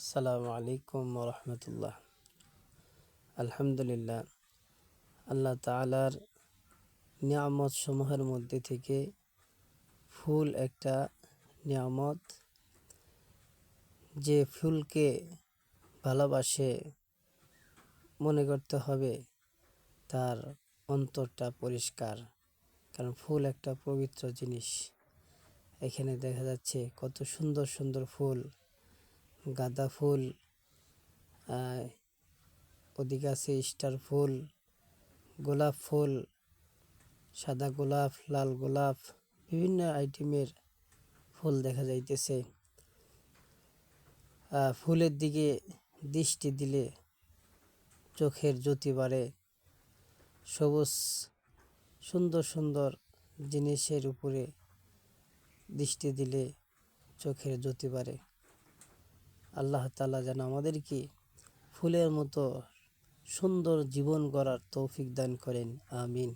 আসসালামু আলাইকুম রহমতুল্লাহ। আলহামদুলিল্লাহ, আল্লাহ তাআলার নিয়ামত সমূহের মধ্যে থেকে ফুল একটা নিয়ামত। যে ফুলকে ভালোবাসে মনে করতে হবে তার অন্তরটা পরিষ্কার, কারণ ফুল একটা পবিত্র জিনিস। এখানে দেখা যাচ্ছে কত সুন্দর সুন্দর ফুল, গাঁদা ফুল, ওদিকে আছে স্টার ফুল, গোলাপ ফুল, সাদা গোলাপ, লাল গোলাপ, বিভিন্ন আইটেমের ফুল দেখা যাইতেছে। ফুলের দিকে দৃষ্টি দিলে চোখের জ্যোতি বাড়ে। সবুজ সুন্দর সুন্দর জিনিসের উপরে দৃষ্টি দিলে চোখের জ্যোতি বাড়ে। আল্লাহ তাআলা যেন আমাদেরকে ফুলের মতো সুন্দর জীবন গড়ার তৌফিক দান করেন, আমিন।